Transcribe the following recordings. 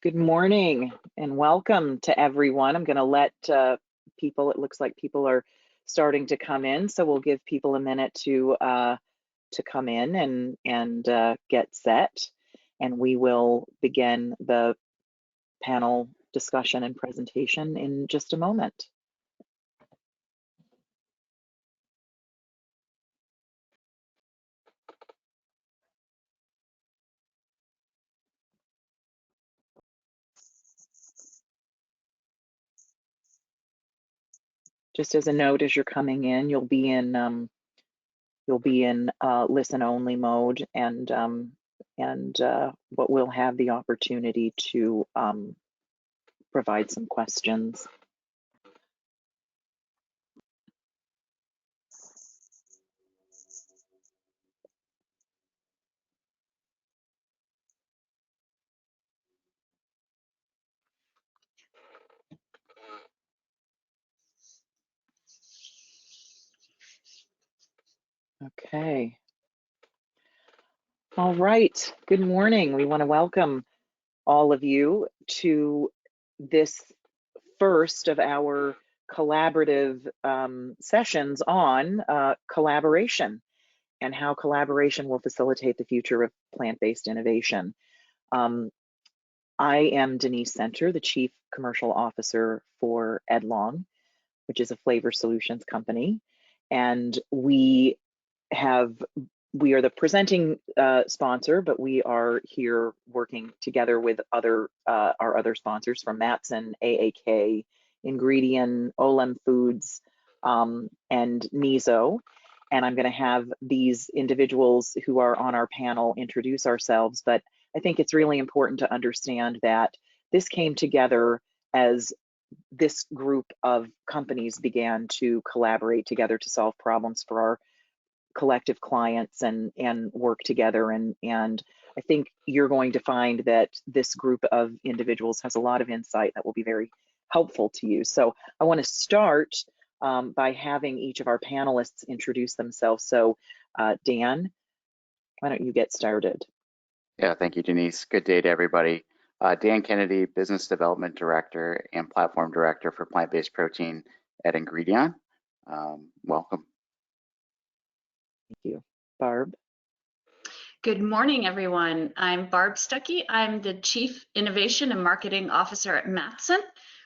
Good morning and welcome to everyone. I'm going to let people, it looks like people are starting to come in, so we'll give people a minute to come in and get set, and we will begin the panel discussion and presentation in just a moment. Just as a note, as you're coming in, you'll be in listen only mode, but we'll have the opportunity to provide some questions. Okay. All right. Good morning. We want to welcome all of you to this first of our collaborative sessions on collaboration and how collaboration will facilitate the future of plant-based innovation. I am Denise Center, the Chief Commercial Officer for Edlong, which is a flavor solutions company. And we are the presenting sponsor, but we are here working together with our other sponsors from Matson, AAK, Ingredient, Olem Foods, and Miso. And I'm going to have these individuals who are on our panel introduce ourselves, but I think it's really important to understand that this came together as this group of companies began to collaborate together to solve problems for our collective clients and work together, and I think you're going to find that this group of individuals has a lot of insight that will be very helpful to you. So I want to start by having each of our panelists introduce themselves. So Dan, why don't you get started? Yeah, thank you, Denise. Good day to everybody. Dan Kennedy, Business Development Director and Platform Director for Plant-Based Protein at Ingredient. Welcome. Thank you. Barb? Good morning, everyone. I'm Barb Stuckey. I'm the Chief Innovation and Marketing Officer at Matson.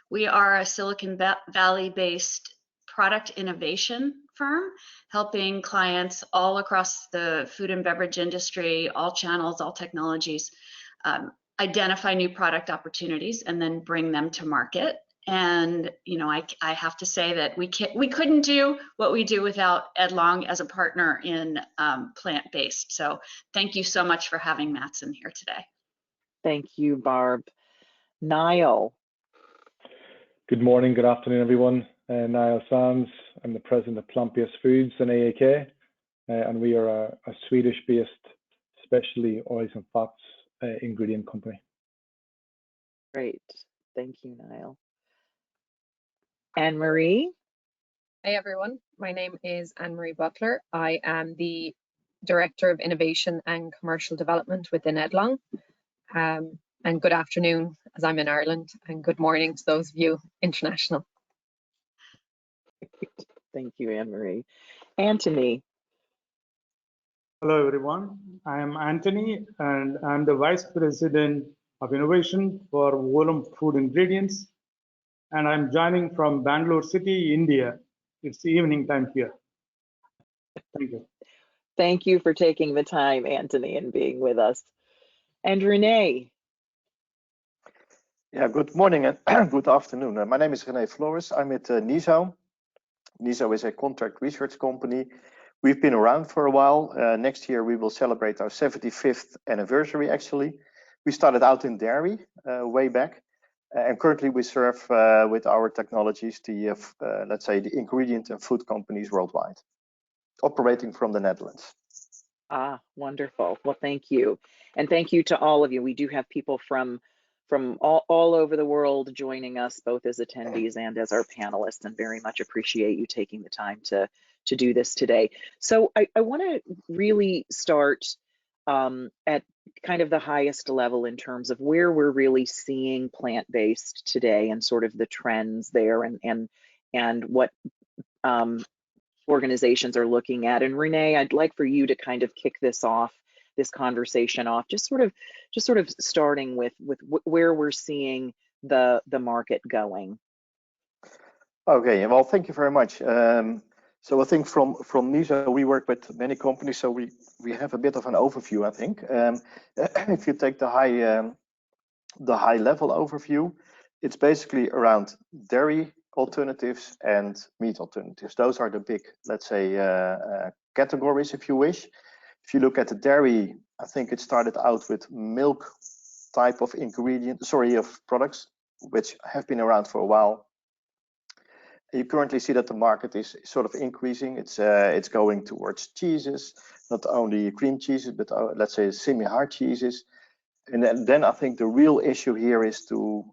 We are a Silicon Valley-based product innovation firm, helping clients all across the food and beverage industry, all channels, all technologies, identify new product opportunities and then bring them to market. And I have to say that we couldn't do what we do without Edlong as a partner in plant-based. So thank you so much for having Matson here today. Thank you, Barb. Niall. Good morning, good afternoon, everyone. Niall Sands. I'm the president of Plant-Based Foods and AAK, and we are a Swedish-based, specialty oils and fats ingredient company. Great, thank you, Niall. Anne-Marie? Hey everyone, my name is Anne-Marie Butler. I am the Director of Innovation and Commercial Development within Edlong. And good afternoon, as I'm in Ireland, and good morning to those of you international. Thank you, Anne-Marie. Anthony? Hello everyone, I am Anthony and I'm the Vice President of Innovation for Olem Food Ingredients. And I'm joining from Bangalore City, India. It's evening time here. Thank you. Thank you for taking the time, Anthony, and being with us. And Renee? Yeah, good morning and good afternoon. My name is Renee Flores. I'm at NISO. NISO is a contract research company. We've been around for a while. Next year we will celebrate our 75th anniversary, actually. We started out in dairy way back. And currently we serve with our technologies the, let's say, the ingredient and food companies worldwide, operating from the Netherlands. Ah, wonderful. Well, thank you. And thank you to all of you. We do have people from all over the world joining us, both as attendees and as our panelists, and very much appreciate you taking the time to do this today. So I want to really start at kind of the highest level in terms of where we're really seeing plant-based today and sort of the trends there and what organizations are looking at. And Renee, I'd like for you to kind of kick this conversation off, just sort of starting with where we're seeing the market going. Okay, well, thank you very much. So I think from NISO, we work with many companies, so we have a bit of an overview, I think. If you take the high level overview, it's basically around dairy alternatives and meat alternatives. Those are the big, let's say, categories, if you wish. If you look at the dairy, I think it started out with milk type of of products, which have been around for a while. You currently see that the market is sort of increasing. It's going towards cheeses, not only cream cheeses, but let's say semi-hard cheeses. And then I think the real issue here is to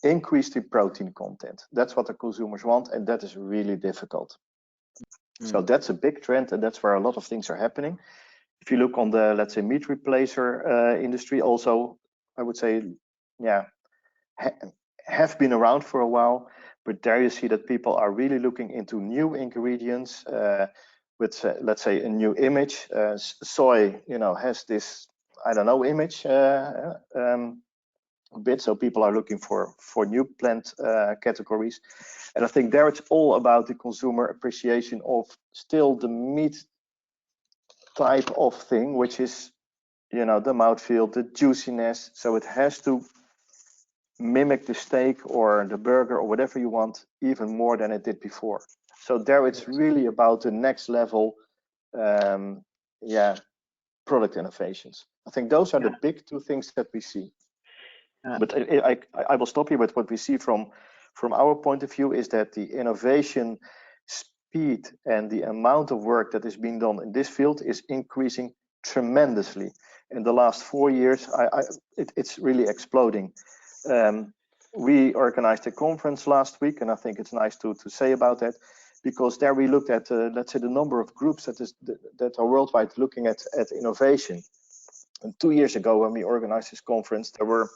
increase the protein content. That's what the consumers want, and that is really difficult. So that's a big trend, and that's where a lot of things are happening. If you look on the, let's say, meat replacer industry, also, I would say, yeah, have been around for a while. But there you see that people are really looking into new ingredients with, let's say, a new image. Soy, has this, I don't know, image bit. So people are looking for new plant categories. And I think there it's all about the consumer appreciation of still the meat type of thing, which is, the mouthfeel, the juiciness. So it has to mimic the steak or the burger or whatever you want even more than it did before. So there it's really about the next level product innovations. I think those are the big two things that we see. But I will stop here with what we see from our point of view is that the innovation speed and the amount of work that is being done in this field is increasing tremendously. In the last 4 years, it's really exploding. We organized a conference last week, and I think it's nice to say about that, because there we looked at, let's say, the number of groups that are worldwide looking at innovation. And 2 years ago, when we organized this conference, there were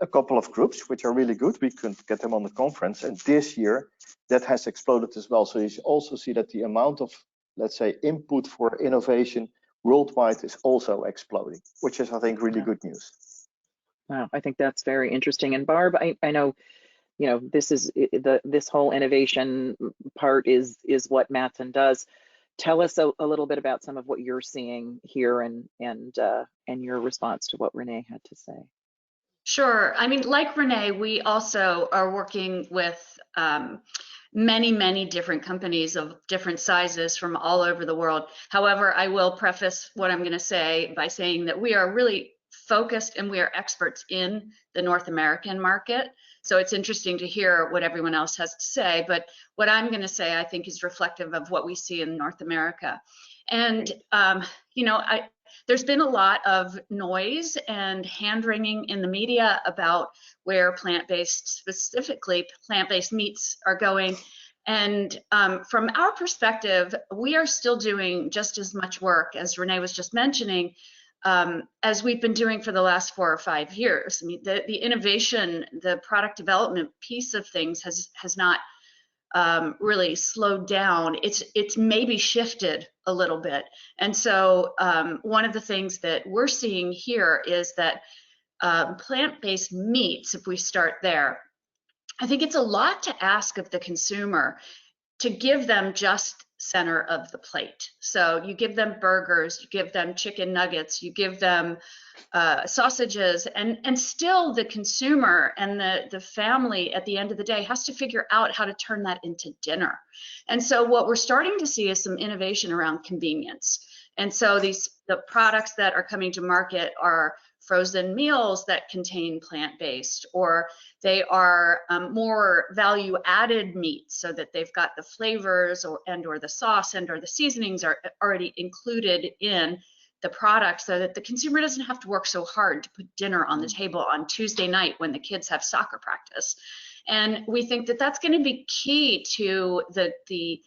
a couple of groups which are really good. We couldn't get them on the conference, and this year that has exploded as well. So you should also see that the amount of, let's say, input for innovation worldwide is also exploding, which is, I think, really good news. Wow, I think that's very interesting. And Barb, I know, this whole innovation part is what Matson does. Tell us a little bit about some of what you're seeing here and your response to what Renee had to say. Sure. I mean, like Renee, we also are working with many different companies of different sizes from all over the world. However, I will preface what I'm going to say by saying that we are really focused and we are experts in the North American market. So it's interesting to hear what everyone else has to say. But what I'm going to say, I think, is reflective of what we see in North America. And, there's been a lot of noise and hand-wringing in the media about where plant-based, specifically plant-based meats are going. And from our perspective, we are still doing just as much work, as Renee was just mentioning, as we've been doing for the last 4 or 5 years. I mean, the innovation, the product development piece of things has not really slowed down. It's maybe shifted a little bit. And so one of the things that we're seeing here is that plant-based meats, if we start there, I think it's a lot to ask of the consumer to give them just center of the plate. So you give them burgers, you give them chicken nuggets, you give them sausages, and still the consumer and the family at the end of the day has to figure out how to turn that into dinner. And so what we're starting to see is some innovation around convenience. And so the products that are coming to market are frozen meals that contain plant-based, or they are more value-added meats, so that they've got the flavors or the sauce or the seasonings are already included in the product, so that the consumer doesn't have to work so hard to put dinner on the table on Tuesday night when the kids have soccer practice. And we think that that's going to be key to the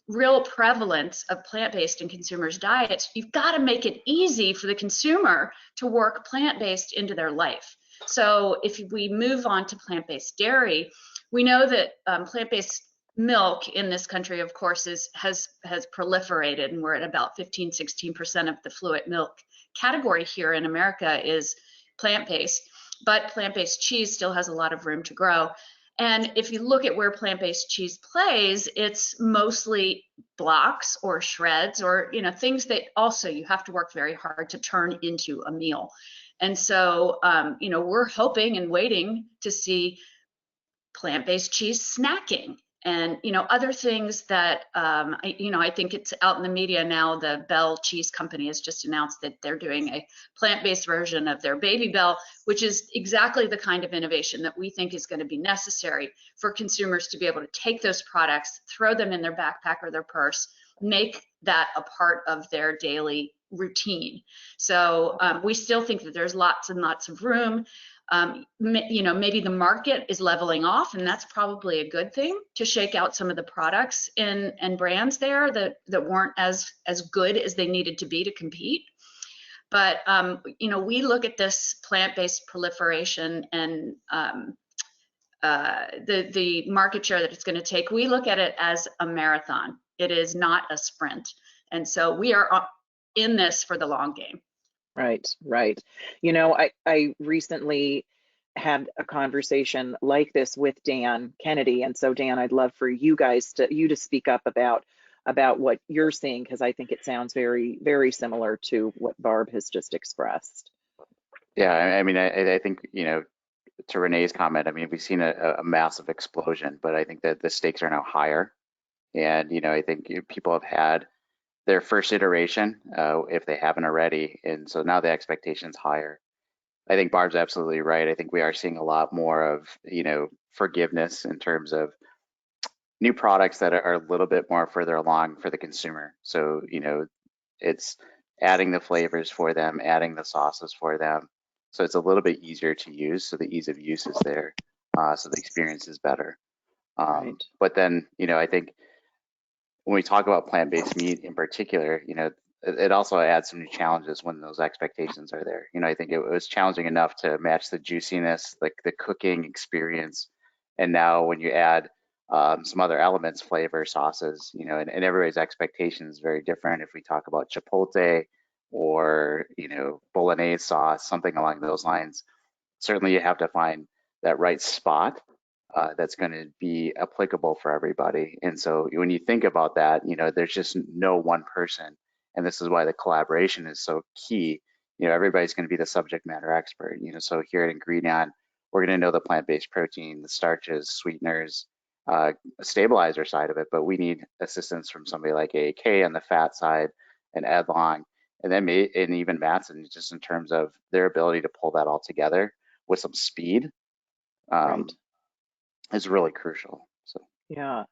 real prevalence of plant-based in consumers' diets, you've got to make it easy for the consumer to work plant-based into their life. So if we move on to plant-based dairy, we know that plant-based milk in this country, of course, has proliferated, and we're at about 15–16% of the fluid milk category here in America is plant-based, but plant-based cheese still has a lot of room to grow. And if you look at where plant-based cheese plays, it's mostly blocks or shreds or things that also you have to work very hard to turn into a meal. And so we're hoping and waiting to see plant-based cheese snacking and other things that I think it's out in the media now. The Bell Cheese Company has just announced that they're doing a plant-based version of their Baby Bell, which is exactly the kind of innovation that we think is going to be necessary for consumers to be able to take those products, throw them in their backpack or their purse, make that a part of their daily routine. So we still think that there's lots and lots of room. Maybe the market is leveling off, and that's probably a good thing to shake out some of the products and brands there that weren't as good as they needed to be to compete. But we look at this plant-based proliferation and the market share that it's going to take. We look at it as a marathon. It is not a sprint, and so we are in this for the long game. Right. I recently had a conversation like this with Dan Kennedy, and so Dan, I'd love for you guys to speak up about what you're seeing, because I think it sounds very, very similar to what Barb has just expressed. Yeah, I mean, I think to Renee's comment, I mean, we've seen a massive explosion, but I think that the stakes are now higher, and I think people have had their first iteration, if they haven't already. And so now the expectation's higher. I think Barb's absolutely right. I think we are seeing a lot more of, forgiveness in terms of new products that are a little bit more further along for the consumer. So, it's adding the flavors for them, adding the sauces for them. So it's a little bit easier to use. So the ease of use is there. So the experience is better. Right. But then, I think when we talk about plant-based meat in particular, it also adds some new challenges when those expectations are there. I think it was challenging enough to match the juiciness, like the cooking experience. And now when you add some other elements, flavor, sauces, and everybody's expectation is very different. If we talk about chipotle or, bolognese sauce, something along those lines, certainly you have to find that right spot that's going to be applicable for everybody. And so when you think about that, there's just no one person. And this is why the collaboration is so key. Everybody's going to be the subject matter expert. So here at Ingredion, we're going to know the plant-based protein, the starches, sweeteners, stabilizer side of it, but we need assistance from somebody like AAK on the fat side and Ed Long, and then and even Mattson, just in terms of their ability to pull that all together with some speed. Right. Is really crucial. So Yeah.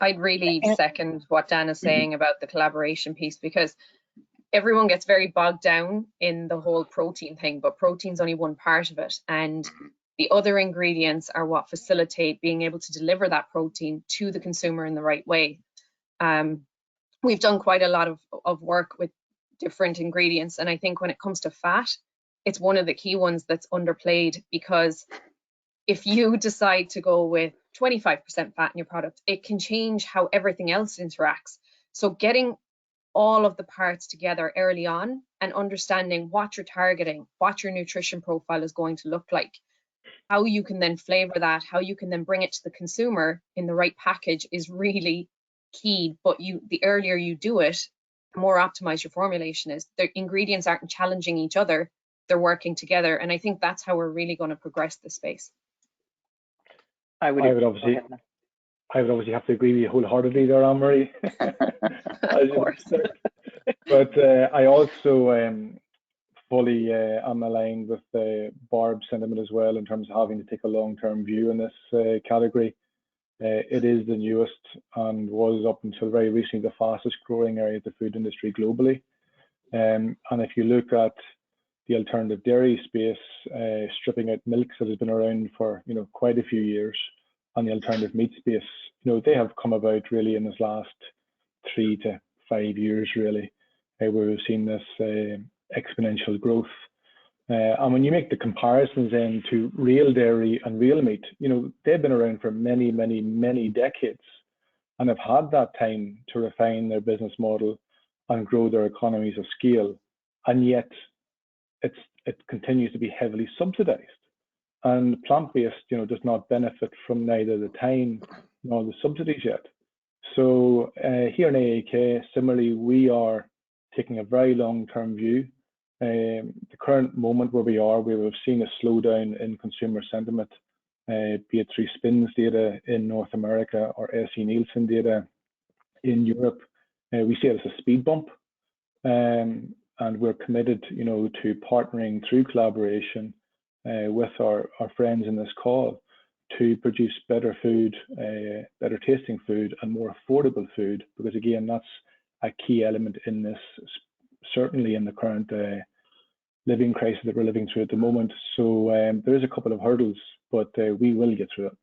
I'd really second what Dan is saying about the collaboration piece, because everyone gets very bogged down in the whole protein thing, but protein's only one part of it, and the other ingredients are what facilitate being able to deliver that protein to the consumer in the right way. We've done quite a lot of work with different ingredients, and I think when it comes to fat, it's one of the key ones that's underplayed, because if you decide to go with 25% fat in your product, it can change how everything else interacts. So getting all of the parts together early on and understanding what you're targeting, what your nutrition profile is going to look like, how you can then flavor that, how you can then bring it to the consumer in the right package is really key. But the earlier you do it, the more optimized your formulation is. The ingredients aren't challenging each other, they're working together. And I think that's how we're really going to progress this space. I would obviously have to agree with you wholeheartedly there, Anne-Marie. Of course. But I also fully am aligned with Barb's sentiment as well, in terms of having to take a long-term view in this category. It is the newest and was up until very recently the fastest growing area of the food industry globally. And if you look at the alternative dairy space, stripping out milks that has been around for quite a few years, on the alternative meat space, they have come about really in this last 3 to 5 years, really, where we've seen this exponential growth. And when you make the comparisons then to real dairy and real meat, they've been around for many, many, many decades and have had that time to refine their business model and grow their economies of scale. And yet it continues to be heavily subsidized. And plant-based, does not benefit from neither the time nor the subsidies yet. So here in AAK, similarly, we are taking a very long-term view. The current moment where we are, we have seen a slowdown in consumer sentiment, be it through SPINS data in North America or SE Nielsen data in Europe. We see it as a speed bump, and we're committed, to partnering through collaboration with our friends in this call to produce better food, better tasting food, and more affordable food, because again, that's a key element in this, certainly in the current living crisis that we're living through at the moment. So there is a couple of hurdles, but we will get through it.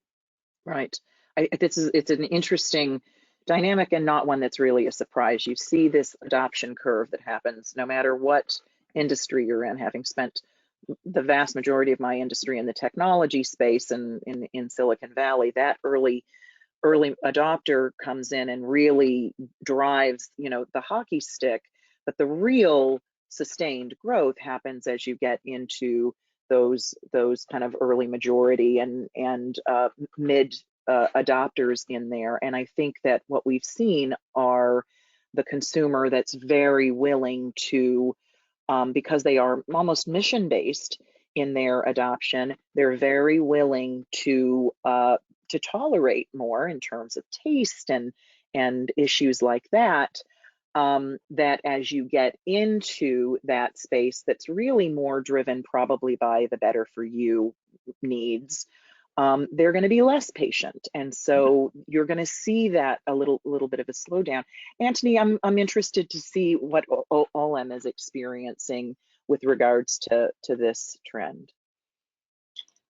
Right. It's an interesting dynamic and not one that's really a surprise. You see this adoption curve that happens no matter what industry you're in. Having spent the vast majority of my industry in the technology space and in Silicon Valley, that early adopter comes in and really drives, the hockey stick. But the real sustained growth happens as you get into those kind of early majority and mid adopters in there. And I think that what we've seen are the consumer that's very willing to, because they are almost mission-based in their adoption, they're very willing to tolerate more in terms of taste and issues like that. That as you get into that space that's really more driven probably by the better for you needs, they're going to be less patient, and so you're going to see that a little bit of a slowdown. Anthony, I'm interested to see what OLM is experiencing with regards to this trend.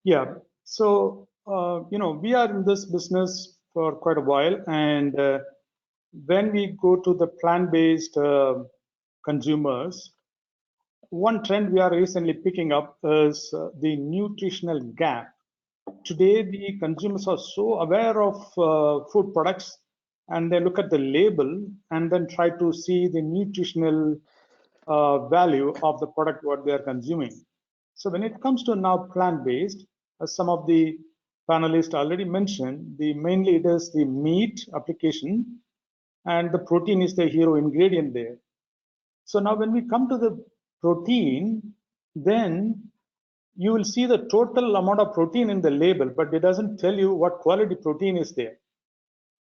Yeah, so we are in this business for quite a while, and when we go to the plant-based consumers, one trend we are recently picking up is the nutritional gap. Today, the consumers are so aware of food products, and they look at the label and then try to see the nutritional value of the product what they are consuming. So when it comes to now plant-based, as some of the panelists already mentioned, mainly it is the meat application, and the protein is the hero ingredient there. So now when we come to the protein, then you will see the total amount of protein in the label, but it doesn't tell you what quality protein is there.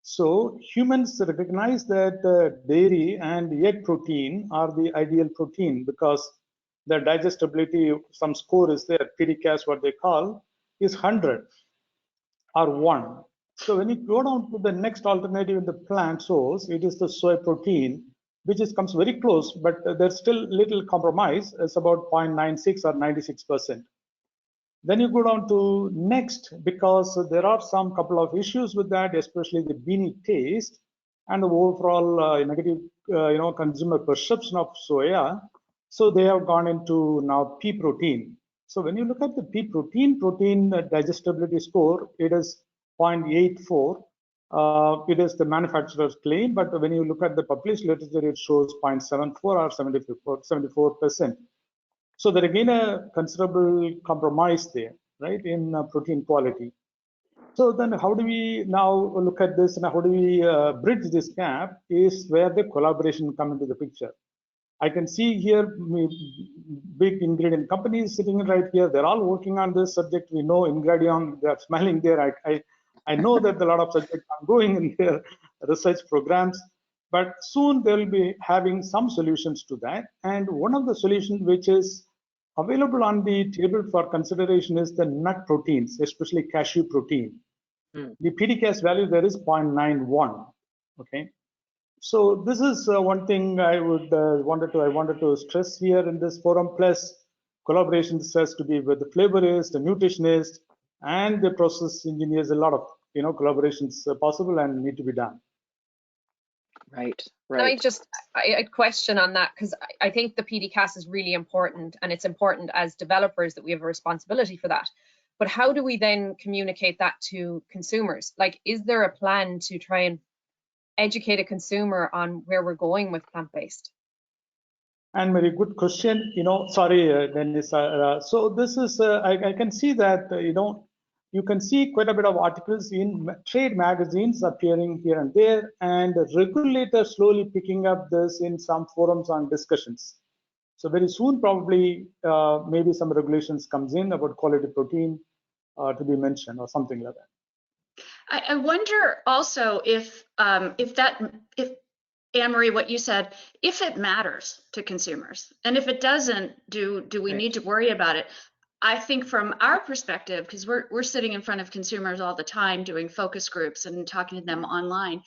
So humans recognize that dairy and egg protein are the ideal protein because the digestibility, some score is there, PDCAS, what they call, is 100 or 1. So when you go down to the next alternative in the plant source, it is the soy protein, which comes very close, but there's still little compromise. It's about 0.96 or 96%. Then you go down to next, because there are some couple of issues with that, especially the beanie taste and the overall negative, consumer perception of soya. So they have gone into now pea protein. So when you look at the pea protein digestibility score, it is 0.84. It is the manufacturer's claim, but when you look at the published literature, it shows 0.74 or 74%. So there again a considerable compromise there, right, in protein quality. So then how do we now look at this and how do we bridge this gap is where the collaboration come into the picture. I can see here big ingredient companies sitting right here. They're all working on this subject. We know Ingredion, they're smiling there. I know that a lot of subjects are going in their research programs, but soon they'll be having some solutions to that. And one of the solutions which is available on the table for consideration is the nut proteins, especially cashew protein. The PDCAS value there is 0.91. Okay. So this is one thing I wanted to stress here in this forum. Plus, collaboration has to be with the flavorists, the nutritionists, and the process engineers. A lot of collaborations possible and need to be done. Right, Can right. I question on that, because I think the PDCAS is really important, and it's important as developers that we have a responsibility for that. But how do we then communicate that to consumers? Like, is there a plan to try and educate a consumer on where we're going with plant-based? And very good question. Sorry, Dennis. So this is, I can see that, you can see quite a bit of articles in trade magazines appearing here and there, and the regulators slowly picking up this in some forums on discussions. So very soon, probably, maybe some regulations comes in about quality protein to be mentioned or something like that. I wonder also if Anne-Marie, what you said, if it matters to consumers, and if it doesn't, do we Right. need to worry about it? I think from our perspective, because we're sitting in front of consumers all the time doing focus groups and talking to them online,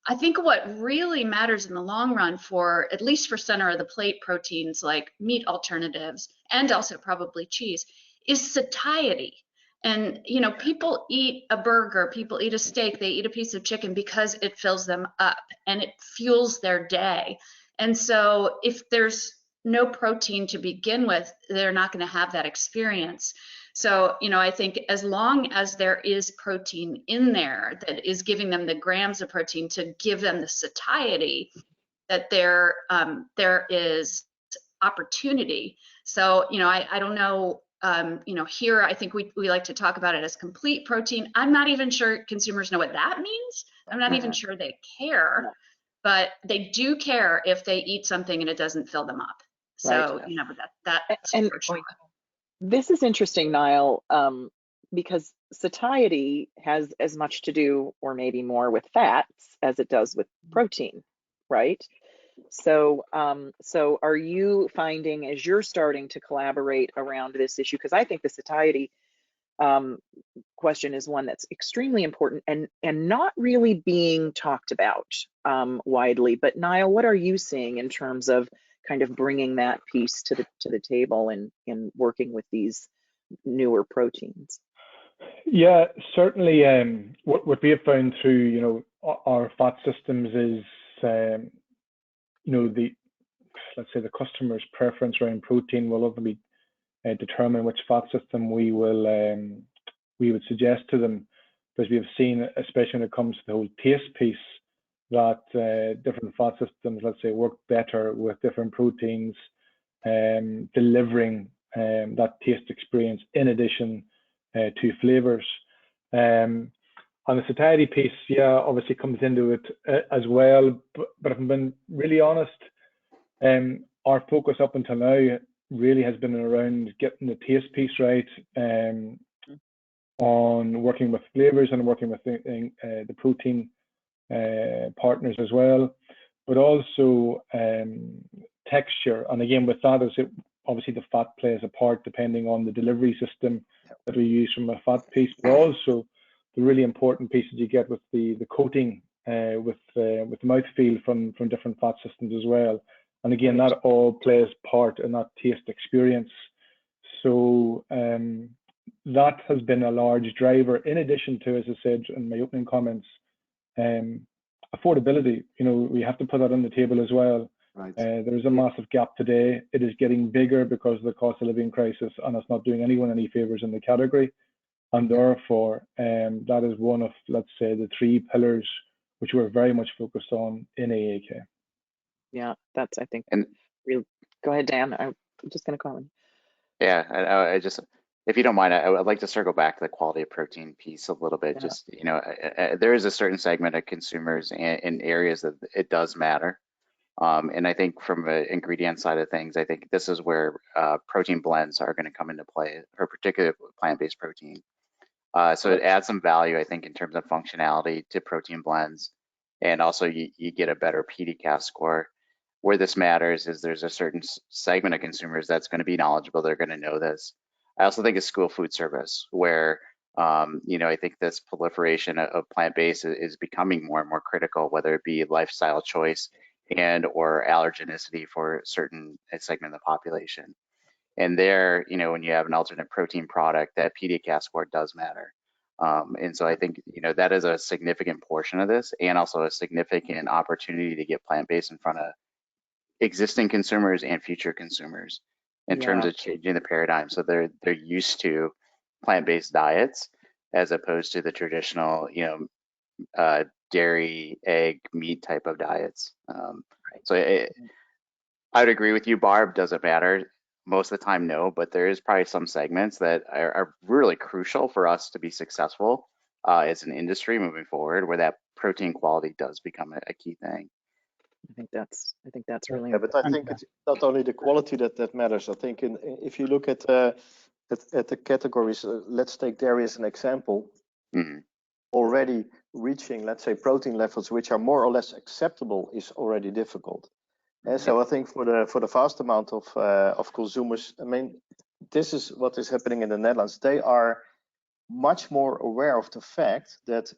I think what really matters in the long run for, at least for center of the plate proteins like meat alternatives and also probably cheese, is satiety. And, people eat a burger, people eat a steak, they eat a piece of chicken because it fills them up and it fuels their day. And so if there's no protein to begin with, they're not going to have that experience. So, I think as long as there is protein in there that is giving them the grams of protein to give them the satiety, that there is opportunity. So, I don't know, here I think we like to talk about it as complete protein. I'm not even sure consumers know what that means. I'm not even sure they care, but they do care if they eat something and it doesn't fill them up. So, that's And for sure. this is interesting, Niall, because satiety has as much to do, or maybe more, with fats as it does with protein, right? So, so are you finding, as you're starting to collaborate around this issue, because I think the satiety question is one that's extremely important and not really being talked about widely. But Niall, what are you seeing in terms of kind of bringing that piece to the table and in working with these newer proteins? Yeah, certainly. What we have found through our fat systems is let's say the customer's preference around protein will ultimately determine which fat system we would suggest to them, because we have seen, especially when it comes to the whole taste piece, that different fat systems, let's say, work better with different proteins, delivering that taste experience in addition to flavors. On the satiety piece, yeah, obviously comes into it as well. But if I'm being really honest, our focus up until now really has been around getting the taste piece right, on working with flavors and working with the protein partners as well, but also texture. And again, with that, obviously the fat plays a part depending on the delivery system that we use from a fat piece, but also the really important pieces you get with the coating, with the mouthfeel from different fat systems as well. And again, that all plays part in that taste experience. So that has been a large driver, in addition to, as I said in my opening comments, affordability. We have to put that on the table as well. Right. There is a massive gap today. It is getting bigger because of the cost of living crisis, and it's not doing anyone any favors in the category. And therefore, that is one of, let's say, the 3 pillars which we're very much focused on in AAK. Yeah, that's, I think, And real. Go ahead, Dan. I'm just going to call in. yeah, I just, if you don't mind, I would like to circle back to the quality of protein piece a little bit. Yeah. Just, there is a certain segment of consumers in areas that it does matter. And I think from an ingredient side of things, I think this is where protein blends are going to come into play, or particularly plant-based protein. So it adds some value, I think, in terms of functionality to protein blends. And also you get a better PDCAS score. Where this matters is there's a certain segment of consumers that's going to be knowledgeable. They're going to know this. I also think it's school food service, where I think this proliferation of plant-based is becoming more and more critical, whether it be lifestyle choice and or allergenicity for a certain segment of the population. And there, when you have an alternate protein product, that PDCAS score does matter. And so I think, that is a significant portion of this, and also a significant opportunity to get plant-based in front of existing consumers and future consumers in terms of changing the paradigm. So they're used to plant-based diets as opposed to the traditional, dairy, egg, meat type of diets. So I would agree with you, Barb. Does it matter? Most of the time, no, but there is probably some segments that are really crucial for us to be successful as an industry moving forward, where that protein quality does become a key thing. I think that's really But I think it's not only the quality that matters. I think if you look at the categories, let's take dairy as an example. Mm-hmm. Already reaching, let's say, protein levels which are more or less acceptable is already difficult. And so I think for the vast amount of consumers, I mean, this is what is happening in the Netherlands. They are much more aware of the fact that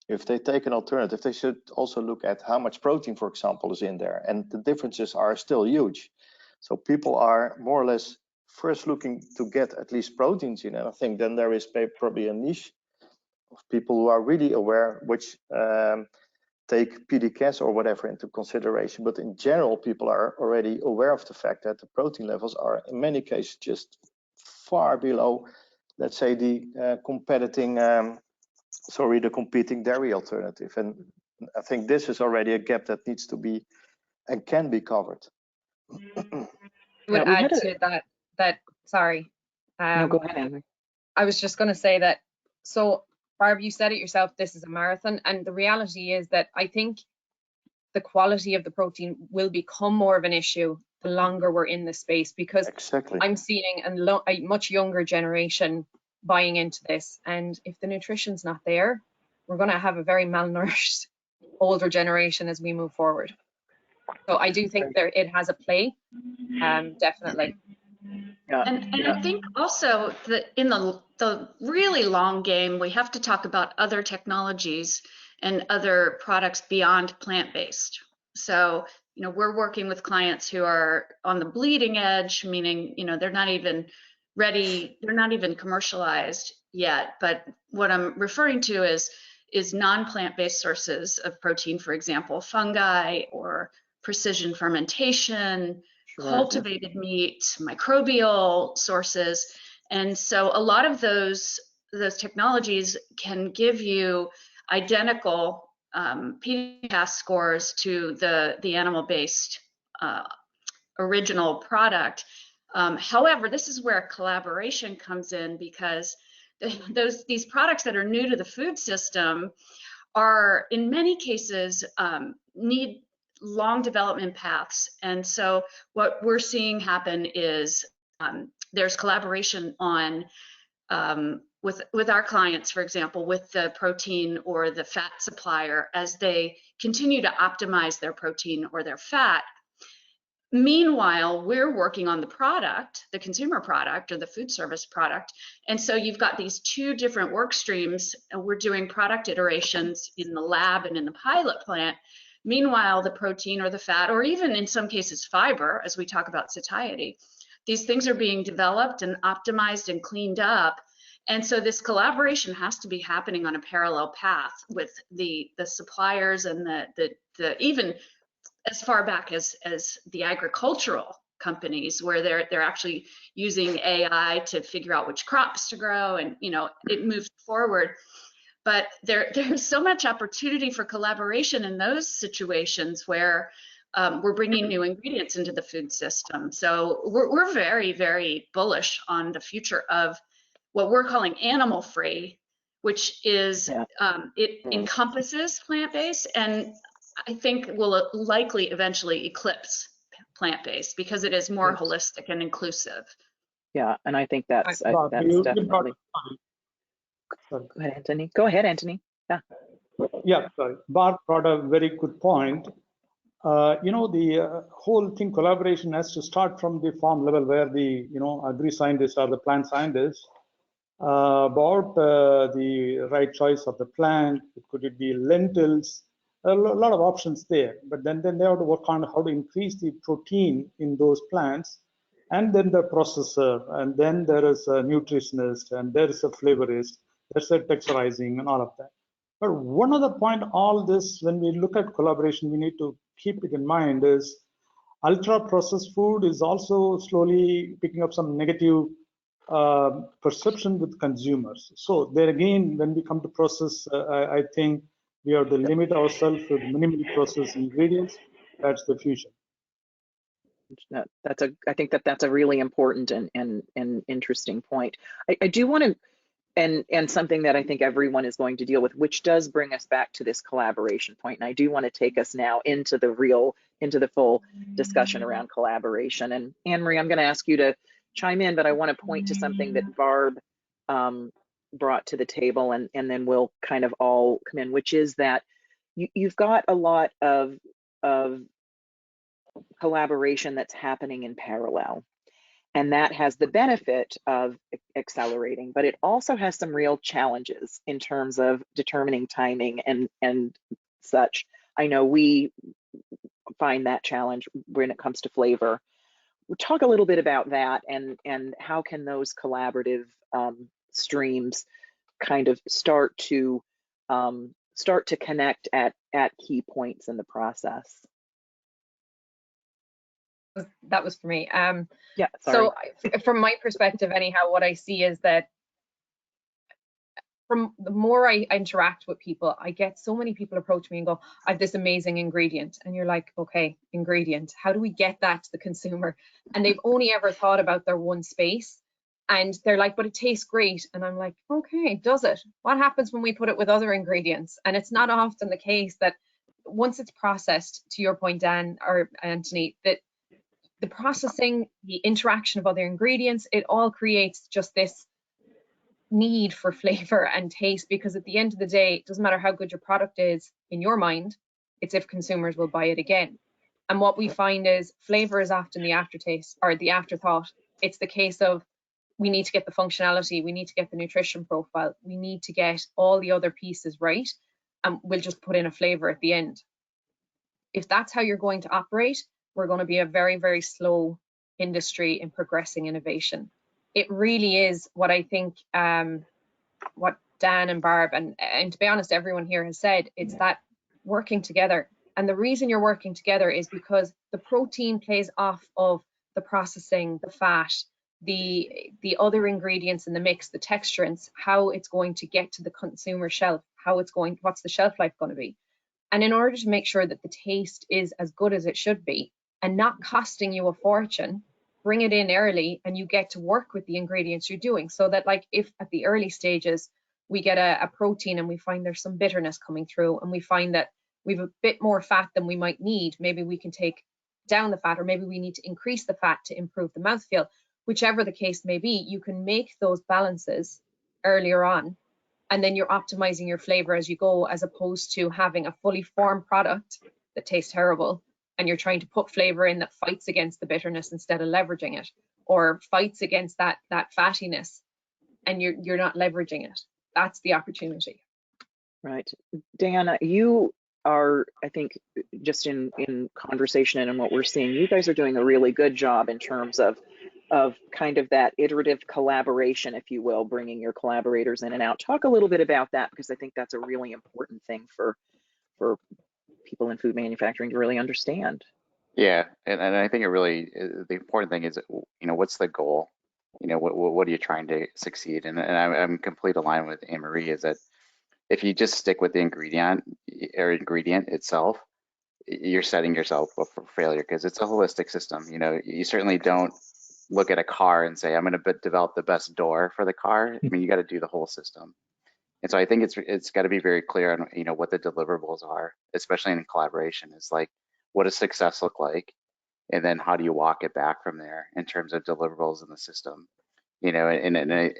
if they take an alternative, they should also look at how much protein, for example, is in there. And the differences are still huge. So people are more or less first looking to get at least proteins in. And I think then there is probably a niche of people who are really aware, which take PDCAS or whatever into consideration. But in general, people are already aware of the fact that the protein levels are in many cases just far below, let's say, the competing dairy alternative. And I think this is already a gap that needs to be and can be covered. I would add to that, sorry. No, go ahead, Anne. I was just going to say that, so Barb, you said it yourself, this is a marathon. And the reality is that I think the quality of the protein will become more of an issue the longer we're in this space, because I'm seeing a much younger generation buying into this. And if the nutrition's not there, we're going to have a very malnourished older generation as we move forward. So I do think it has a play, definitely. Yeah. And I think also that in the really long game, we have to talk about other technologies and other products beyond plant-based. So, we're working with clients who are on the bleeding edge, meaning, they're not even ready, they're not even commercialized yet. But what I'm referring to is non-plant-based sources of protein, for example, fungi or precision fermentation, cultivated meat, microbial sources. And so a lot of those technologies can give you identical PDCAS scores to the animal-based original product. However, this is where collaboration comes in, because these products that are new to the food system are in many cases need long development paths. And so what we're seeing happen is there's collaboration on with our clients, for example, with the protein or the fat supplier, as they continue to optimize their protein or their fat. Meanwhile, we're working on the product, the consumer product or the food service product. And so you've got these two different work streams, and we're doing product iterations in the lab and in the pilot plant. Meanwhile, the protein or the fat, or even in some cases fiber, as we talk about satiety, these things are being developed and optimized and cleaned up. And so this collaboration has to be happening on a parallel path with the suppliers and the even as far back as the agricultural companies, where they're actually using AI to figure out which crops to grow, and it moves forward. But there's so much opportunity for collaboration in those situations where we're bringing new ingredients into the food system. So we're very, very bullish on the future of what we're calling animal-free, which is it encompasses plant-based, and I think will likely eventually eclipse plant-based because it is more holistic and inclusive. Yeah, and I think that's definitely. Go ahead, Anthony. Go ahead, Anthony. Yeah, sorry. Barb brought a very good point. The whole thing, collaboration has to start from the farm level, where the agri-scientists or the plant scientists about the right choice of the plant. Could it be lentils? A lot of options there. But then they have to work on how to increase the protein in those plants, and then the processor, and then there is a nutritionist, and there is a flavorist. That's the texturizing and all of that. But one other point, all this, when we look at collaboration, we need to keep it in mind is ultra processed food is also slowly picking up some negative perception with consumers. So there again, when we come to process, I think we have to limit ourselves with minimally processed ingredients. That's the future. I think that's a really important and interesting point. I do want to, and something that I think everyone is going to deal with, which does bring us back to this collaboration point. And I do want to take us now into the full discussion around collaboration. And Anne-Marie, I'm going to ask you to chime in, but I want to point to something that Barb brought to the table, and then we'll kind of all come in, which is that you've got a lot of collaboration that's happening in parallel. And that has the benefit of accelerating, but it also has some real challenges in terms of determining timing and such. I know we find that challenge when it comes to flavor. We'll talk a little bit about that and how can those collaborative streams kind of start to connect at key points in the process. That was for me. Yeah, sorry. So from my perspective, anyhow, what I see is that from the more I interact with people, I get so many people approach me and go, I have this amazing ingredient. And you're like, okay, ingredient, how do we get that to the consumer? And they've only ever thought about their one space. And they're like, but it tastes great. And I'm like, okay, does it? What happens when we put it with other ingredients? And it's not often the case that once it's processed, to your point, Dan or Anthony, that the processing, the interaction of other ingredients, it all creates just this need for flavor and taste, because at the end of the day, it doesn't matter how good your product is in your mind, it's if consumers will buy it again. And what we find is flavor is often the aftertaste or the afterthought. It's the case of we need to get the functionality, we need to get the nutrition profile, we need to get all the other pieces right, and we'll just put in a flavor at the end. If that's how you're going to operate, we're going to be a very, very slow industry in progressing innovation. It really is what I think, what Dan and Barb, and to be honest, everyone here has said, it's that working together. And the reason you're working together is because the protein plays off of the processing, the fat, the other ingredients in the mix, the texturants, how it's going to get to the consumer shelf, what's the shelf life going to be. And in order to make sure that the taste is as good as it should be and not costing you a fortune, bring it in early and you get to work with the ingredients you're doing. So that, like, if at the early stages we get a protein and we find there's some bitterness coming through and we find that we've a bit more fat than we might need, maybe we can take down the fat, or maybe we need to increase the fat to improve the mouthfeel. Whichever the case may be, you can make those balances earlier on, and then you're optimizing your flavor as you go, as opposed to having a fully formed product that tastes terrible and you're trying to put flavor in that fights against the bitterness instead of leveraging it, or fights against that fattiness and you're not leveraging it. That's the opportunity. Right. Diana, you are, I think, just in conversation and what we're seeing, you guys are doing a really good job in terms of kind of that iterative collaboration, if you will, bringing your collaborators in and out. Talk a little bit about that, because I think that's a really important thing for people in food manufacturing to really understand. Yeah, and I think it really, the important thing is, what's the goal? What are you trying to succeed? And I'm complete aligned with Anne-Marie, is that if you just stick with the ingredient itself, you're setting yourself up for failure, because it's a holistic system. You certainly don't look at a car and say, I'm going to develop the best door for the car. I mean, you got to do the whole system. And so I think it's got to be very clear on what the deliverables are, especially in collaboration. It's like, what does success look like, and then how do you walk it back from there in terms of deliverables in the system? I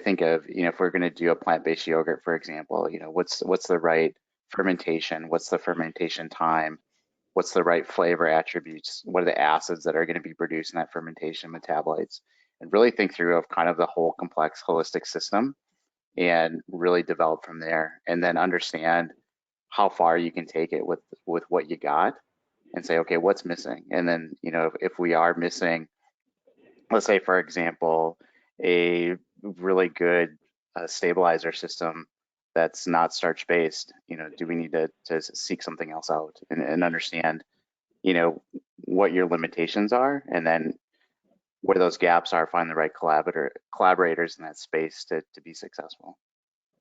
think of, if we're going to do a plant-based yogurt, for example, what's the right fermentation? What's the fermentation time? What's the right flavor attributes? What are the acids that are going to be produced in that fermentation, metabolites? And really think through of kind of the whole complex holistic system and really develop from there, and then understand how far you can take it with what you got, and say, okay, what's missing? And then, if we are missing, let's say, for example, a really good a stabilizer system that's not starch based, do we need to seek something else out and understand, what your limitations are, and then where those gaps are, find the right collaborators in that space to be successful.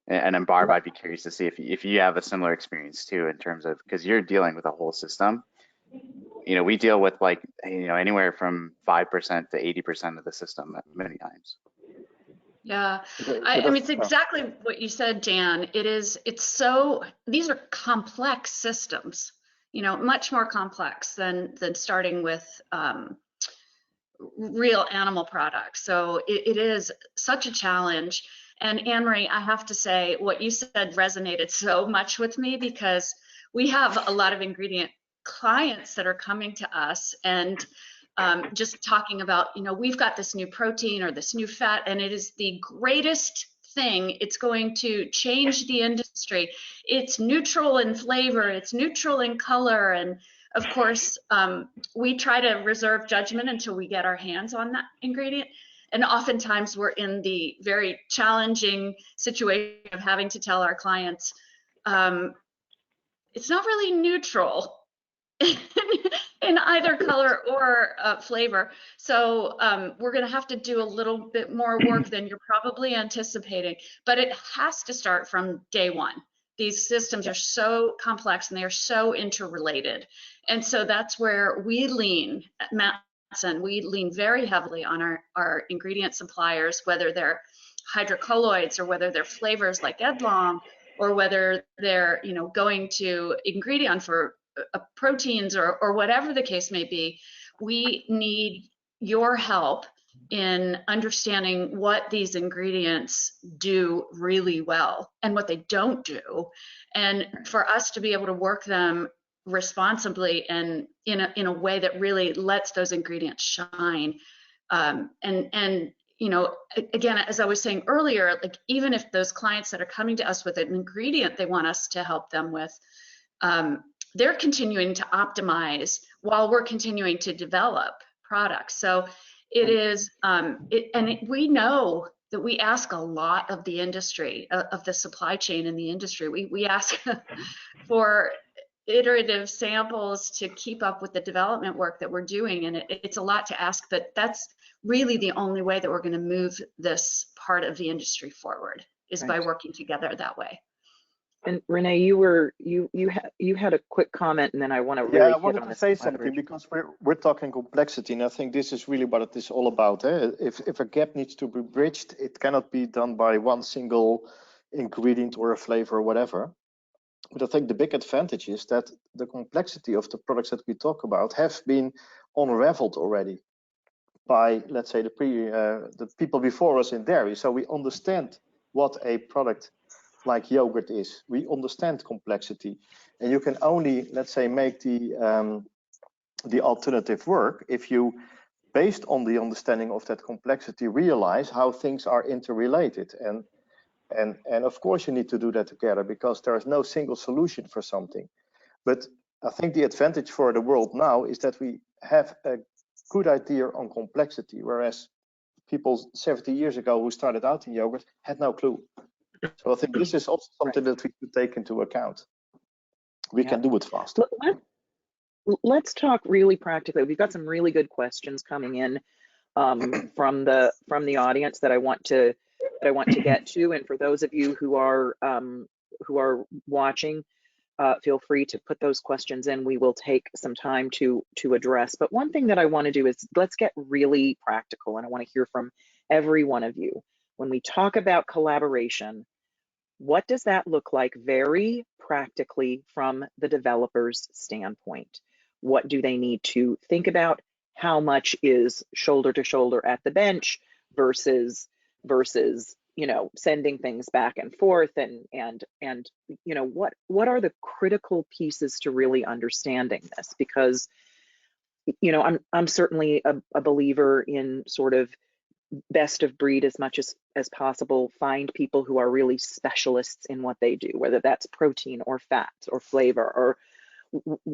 And Barb, I'd be curious to see if you have a similar experience too, in terms of, because you're dealing with a whole system. We deal with anywhere from 5% to 80% of the system many times. Yeah, I mean, it's exactly what you said, Dan. These are complex systems, much more complex than starting with real animal products. So it is such a challenge. And Anne-Marie, I have to say, what you said resonated so much with me, because we have a lot of ingredient clients that are coming to us and just talking about, we've got this new protein or this new fat, and it is the greatest thing. It's going to change the industry. It's neutral in flavor, it's neutral in color, and of course, we try to reserve judgment until we get our hands on that ingredient. And oftentimes we're in the very challenging situation of having to tell our clients, it's not really neutral in either color or flavor. So we're going to have to do a little bit more work than you're probably anticipating, but it has to start from day one. These systems are so complex and they are so interrelated. And so that's where we lean at Matson. We lean very heavily on our ingredient suppliers, whether they're hydrocolloids or whether they're flavors like Edlong, or whether they're going to ingredient for proteins or whatever the case may be. We need your help in understanding what these ingredients do really well and what they don't do, and for us to be able to work them responsibly and in a way that really lets those ingredients shine. And again, as I was saying earlier, like, even if those clients that are coming to us with an ingredient they want us to help them with, they're continuing to optimize while we're continuing to develop products. So it is, we know that we ask a lot of the industry, of the supply chain in the industry. We ask for iterative samples to keep up with the development work that we're doing, and it's a lot to ask, but that's really the only way that we're going to move this part of the industry forward, is by working together that way. And Renee, you had a quick comment, and then I want to really I wanted to say something, because we're talking complexity, and I think this is really what it is all about. If a gap needs to be bridged, it cannot be done by one single ingredient or a flavor or whatever. But I think the big advantage is that the complexity of the products that we talk about have been unraveled already by, let's say, the people before us in dairy. So we understand what a product like yogurt is. We understand complexity, and you can only, let's say, make the alternative work if you, based on the understanding of that complexity, realize how things are interrelated. And of course you need to do that together, because there is no single solution for something. But I think the advantage for the world now is that we have a good idea on complexity, whereas people 70 years ago who started out in yogurt had no clue. So I think this is also something that we should take into account. We can do it faster. Let's talk really practically. We've got some really good questions coming in from the audience that I want to get to. And for those of you who are watching, feel free to put those questions in. We will take some time to address. But one thing that I want to do is, let's get really practical, and I want to hear from every one of you. When we talk about collaboration, what does that look like very practically from the developer's standpoint? What do they need to think about? How much is shoulder to shoulder at the bench versus sending things back and forth, and what are the critical pieces to really understanding this? Because I'm certainly a believer in sort of best of breed as much as possible. Find people who are really specialists in what they do, whether that's protein or fat or flavor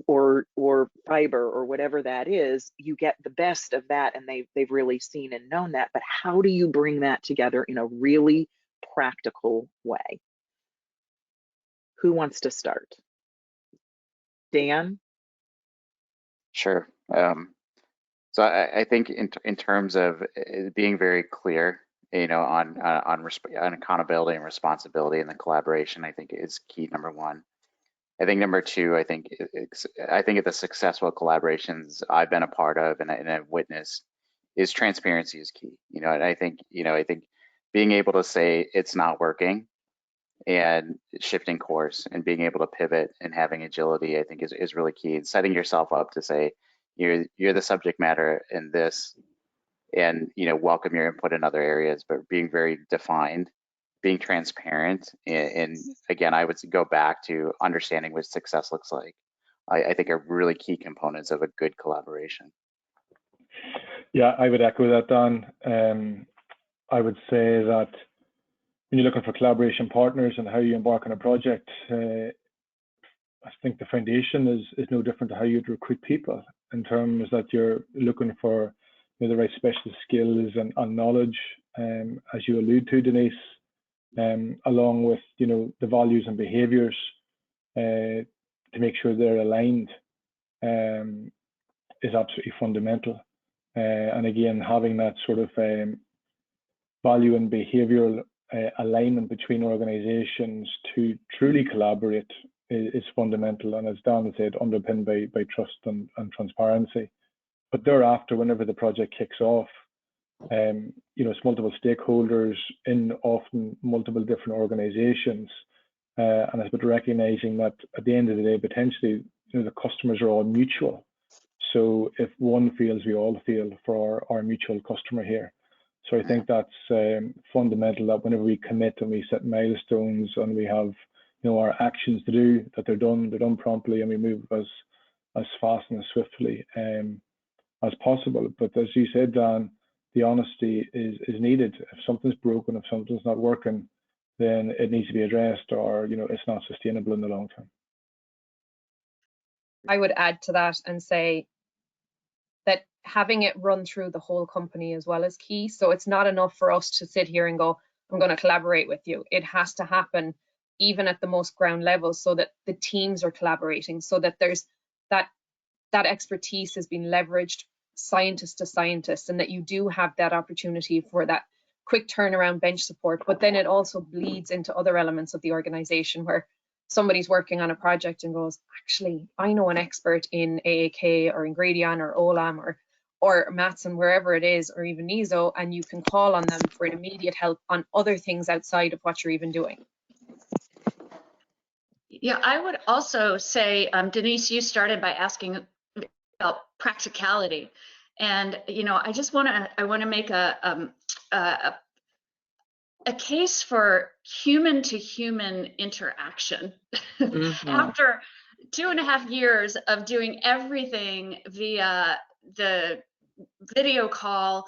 or fiber or whatever that is. You get the best of that, and they've really seen and known that. But how do you bring that together in a really practical way. Who wants to start? Dan? Sure. So I think in terms of being very clear, on accountability and responsibility and the collaboration, I think is key, number one. I think number two, I think the successful collaborations I've been a part of and I've witnessed is transparency is key. And I think being able to say it's not working and shifting course and being able to pivot and having agility, I think is really key. And setting yourself up to say you're the subject matter in this, and welcome your input in other areas, but being very defined, being transparent, and again, I would go back to understanding what success looks like. I think are really key components of a good collaboration. Yeah, I would echo that, Dan. I would say that when you're looking for collaboration partners and how you embark on a project, I think the foundation is no different to how you'd recruit people, in terms that you're looking for the right specialist skills and knowledge, as you allude to, Denise, along with the values and behaviours to make sure they're aligned, is absolutely fundamental. And again, having that sort of value and behavioural alignment between organisations to truly collaborate is fundamental, and as Dan said, underpinned by trust and transparency. But thereafter, whenever the project kicks off, it's multiple stakeholders in often multiple different organisations, and it's about recognising that at the end of the day, potentially, the customers are all mutual. So if one fails, we all fail for our mutual customer here. So I think that's fundamental, that whenever we commit and we set milestones and we have our actions to do, that they're done promptly, and we move as fast and as swiftly as possible. But as you said, Dan, the honesty is needed. If something's broken, if something's not working, then it needs to be addressed, or it's not sustainable in the long term. I would add to that and say that having it run through the whole company as well is key. So it's not enough for us to sit here and go, I'm going to collaborate with you. It has to happen even at the most ground level, so that the teams are collaborating, so that there's that expertise has been leveraged scientist to scientist, and that you do have that opportunity for that quick turnaround bench support. But then it also bleeds into other elements of the organization, where somebody's working on a project and goes, actually, I know an expert in AAK or Ingredion or OLAM or Matson, wherever it is, or even NISO, and you can call on them for an immediate help on other things outside of what you're even doing. Yeah, I would also say, Denise, you started by asking about practicality, and I just want to make a case for human to human interaction. Mm-hmm. After 2.5 years of doing everything via the video call,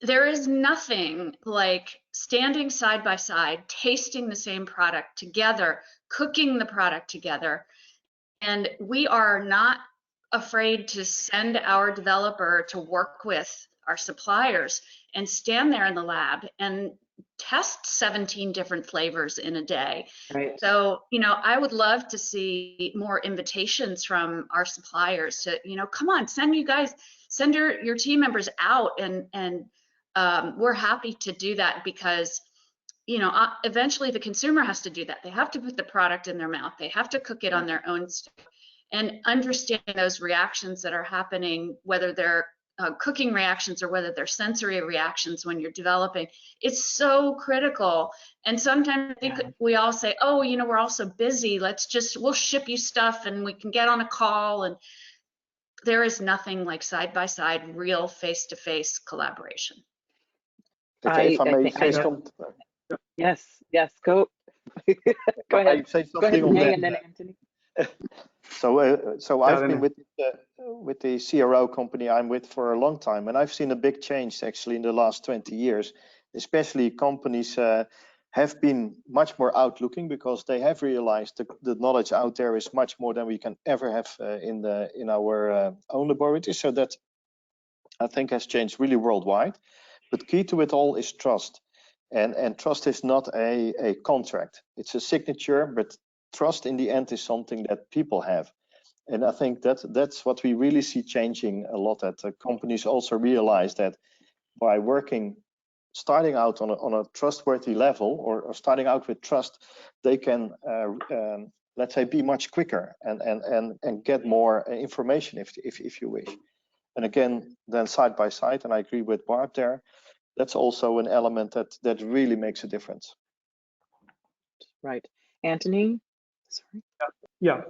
there is nothing like standing side by side, tasting the same product together, cooking the product together. And we are not afraid to send our developer to work with our suppliers and stand there in the lab and test 17 different flavors in a day. Right. So, I would love to see more invitations from our suppliers to, come on, send your team members out, and we're happy to do that, because eventually the consumer has to do that. They have to put the product in their mouth. They have to cook it on their own stove, and understanding those reactions that are happening, whether they're cooking reactions or whether they're sensory reactions when you're developing, it's so critical. And sometimes I think we all say, oh, we're all so busy, we'll ship you stuff and we can get on a call. And there is nothing like side-by-side, real face-to-face collaboration. Okay, if I may say something. Yes, go. Go ahead. Say go ahead, on Renee, and then Anthony. So I've been with the CRO company I'm with for a long time, and I've seen a big change actually in the last 20 years. Especially companies have been much more outlooking, because they have realized the knowledge out there is much more than we can ever have in our own laboratories. So that, I think, has changed really worldwide. But key to it all is trust. And trust is not a contract. It's a signature, but trust in the end is something that people have. And I think that's what we really see changing a lot, that companies also realize that by starting out on a trustworthy level, or starting out with trust, they can, let's say, be much quicker and get more information if you wish. And again, then side by side, and I agree with Barb there, that's also an element that really makes a difference. Right. Anthony? Sorry. Yeah.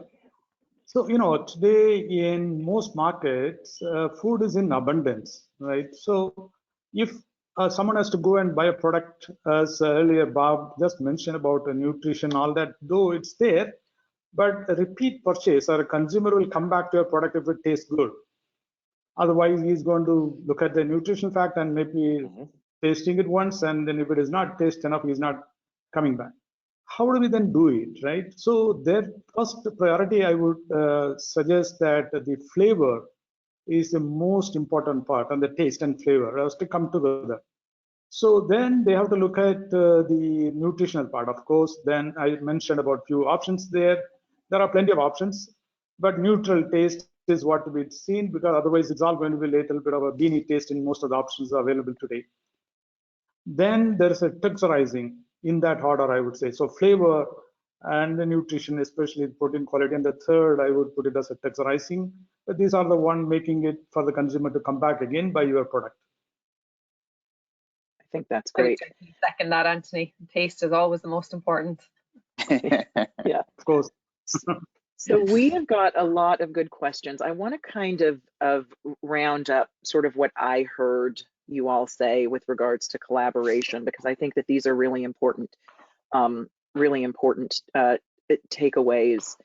So, today in most markets, food is in abundance, right? So if someone has to go and buy a product, as earlier Bob just mentioned about nutrition, all that, though it's there, but a repeat purchase or a consumer will come back to a product if it tastes good. Otherwise, he's going to look at the nutrition fact and maybe tasting it once, and then if it is not taste enough, he's not coming back. How do we then do it, right? So their first priority, I would suggest that the flavor is the most important part, and the taste and flavor has to come together. So then they have to look at the nutritional part, of course. Then I mentioned about few options there. There are plenty of options, but neutral taste is what we've seen, because otherwise it's all going to be a little bit of a beanie taste in most of the options available today. Then there's a texturizing in that order, I would say. So flavor and the nutrition, especially protein quality. And the third, I would put it as a texturizing. But these are the one making it for the consumer to come back again by your product. I think that's great. Second that, Anthony. Taste is always the most important. Yeah, of course. So we have got a lot of good questions. I want to kind of round up sort of what I heard you all say with regards to collaboration, because I think that these are really important takeaways.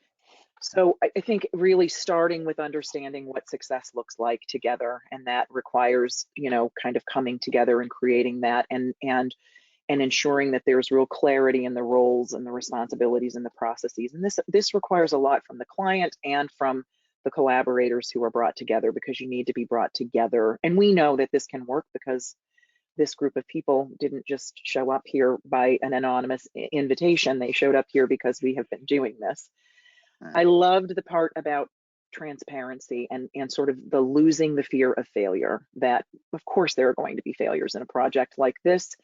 So I think really starting with understanding what success looks like together, and that requires, kind of coming together and creating that, and ensuring that there's real clarity in the roles and the responsibilities and the processes. And this requires a lot from the client and from the collaborators who are brought together, because you need to be brought together. And we know that this can work because this group of people didn't just show up here by an anonymous invitation. They showed up here because we have been doing this. I loved the part about transparency and sort of the losing the fear of failure, that of course there are going to be failures in a project like this.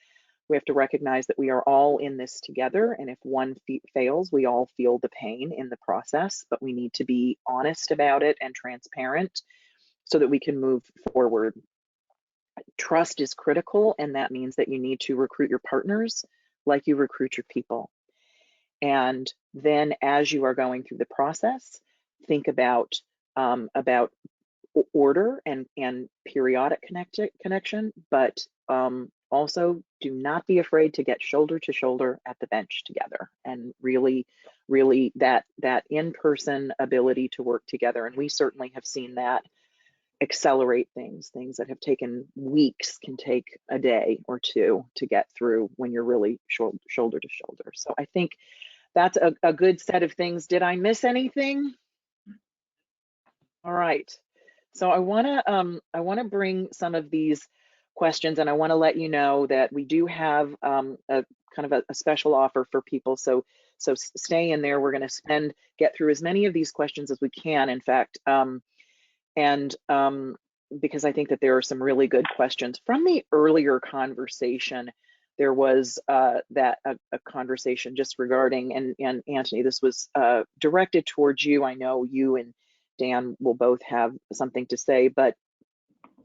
We have to recognize that we are all in this together, and if one fails, we all feel the pain in the process, but we need to be honest about it and transparent so that we can move forward. Trust is critical, and that means that you need to recruit your partners like you recruit your people. And then as you are going through the process, think about order and periodic connection, but also do not be afraid to get shoulder to shoulder at the bench together, and really that in-person ability to work together. And we certainly have seen that accelerate things that have taken weeks can take a day or two to get through when you're really shoulder to shoulder. So I think that's a good set of things. Did I miss anything? All right. So I want to bring some of these questions, and I want to let you know that we do have a kind of a special offer for people. So stay in there. We're going to get through as many of these questions as we can, in fact, because I think that there are some really good questions from the earlier conversation. There was a conversation just regarding, and Anthony, this was directed towards you. I know you and Dan will both have something to say, but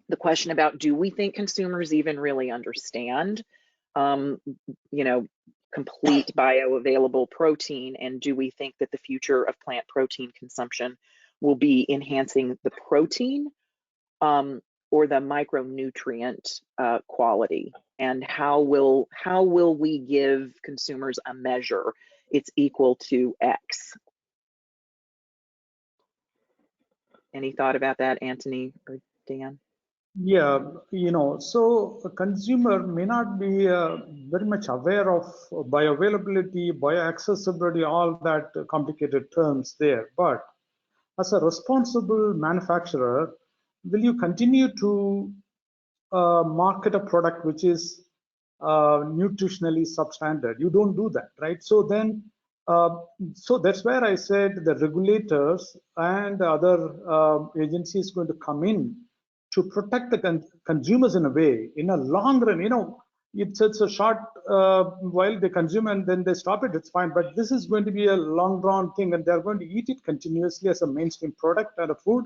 the question about, do we think consumers even really understand, complete bioavailable protein, and do we think that the future of plant protein consumption will be enhancing the protein or the micronutrient quality? And how will we give consumers a measure it's equal to X? Any thought about that, Anthony or Dan? Yeah, so a consumer may not be very much aware of bioavailability, bioaccessibility, all that complicated terms there. But as a responsible manufacturer, will you continue to market a product which is nutritionally substandard. You don't do that, right? So then, so that's where I said the regulators and other agencies going to come in to protect the consumers in a way. In a long run, it's a short while they consume and then they stop it, it's fine. But this is going to be a long drawn thing, and they're going to eat it continuously as a mainstream product and a food.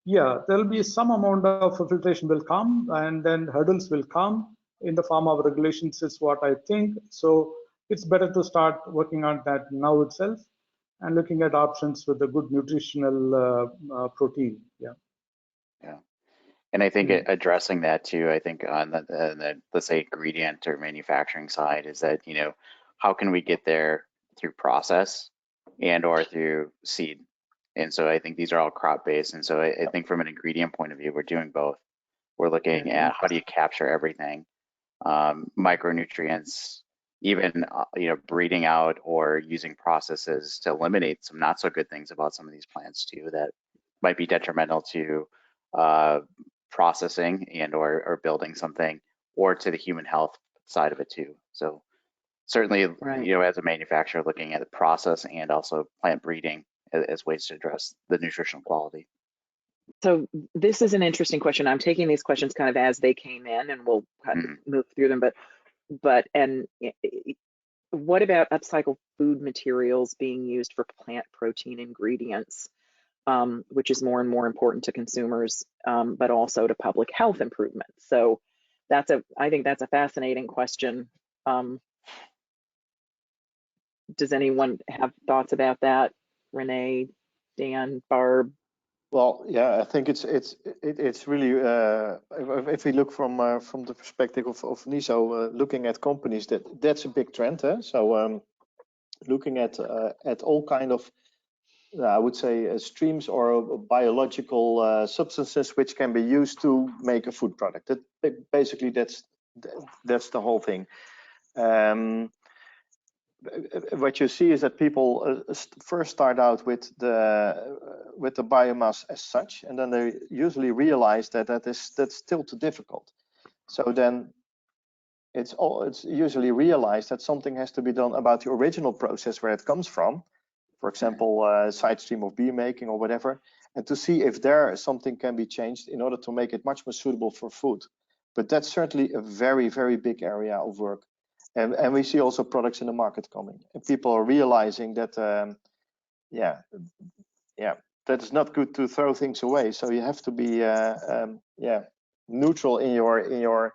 Yeah, there'll be some amount of filtration will come, and then hurdles will come in the form of regulations, is what I think. So it's better to start working on that now itself and looking at options with a good nutritional protein. Yeah. Yeah. And I think addressing that too, I think on the let's say ingredient or manufacturing side is that, how can we get there through process and or through seed? And so I think these are all crop based. And so I think from an ingredient point of view, we're doing both. We're looking at how do you capture everything, micronutrients, even breeding out or using processes to eliminate some not so good things about some of these plants too that might be detrimental to processing and or building something, or to the human health side of it too. So certainly, Right. as a manufacturer, looking at the process and also plant breeding as ways to address the nutritional quality. So this is an interesting question. I'm taking these questions kind of as they came in, and we'll move through them. But what about upcycled food materials being used for plant protein ingredients, which is more and more important to consumers, but also to public health improvements? So I think that's a fascinating question. Does anyone have thoughts about that? Renee, Dan, Barb? Well, yeah, I think it's really if we look from the perspective of NISO, looking at companies, that's a big trend. So looking at all kind of I would say streams or biological substances which can be used to make a food product. Basically that's the whole thing. What you see is that people first start out with the biomass as such, and then they usually realize that's still too difficult. So then it's usually realized that something has to be done about the original process where it comes from. For example, side stream of beer making or whatever, and to see if there something can be changed in order to make it much more suitable for food. But that's certainly a very, very big area of work. And we see also products in the market coming, and people are realizing that, that it's not good to throw things away. So you have to be, neutral in your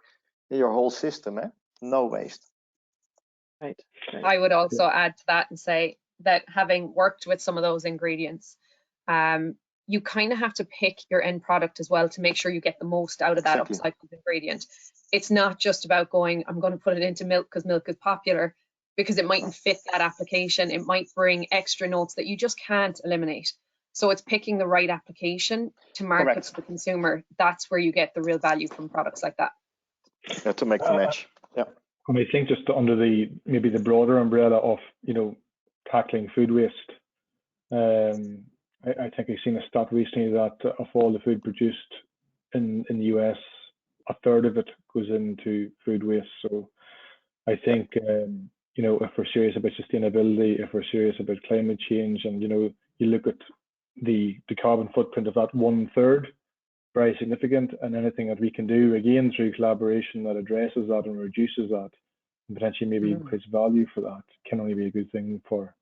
whole system. No waste. Right. I would also add to that and say that having worked with some of those ingredients, you kind of have to pick your end product as well to make sure you get the most out of that upcycled ingredient. It's not just about going, I'm going to put it into milk because milk is popular, because it mightn't fit that application. It might bring extra notes that you just can't eliminate. So it's picking the right application to market to the consumer. That's where you get the real value from products like that. Yeah, to make the match. Yeah. And I think just under maybe the broader umbrella of tackling food waste. I think I've seen a stat recently that of all the food produced in the US, a third of it goes into food waste. So I think if we're serious about sustainability, if we're serious about climate change, and you look at the carbon footprint of that 1/3, very significant, and anything that we can do again through collaboration that addresses that and reduces that, and potentially maybe increase value for that, can only be a good thing for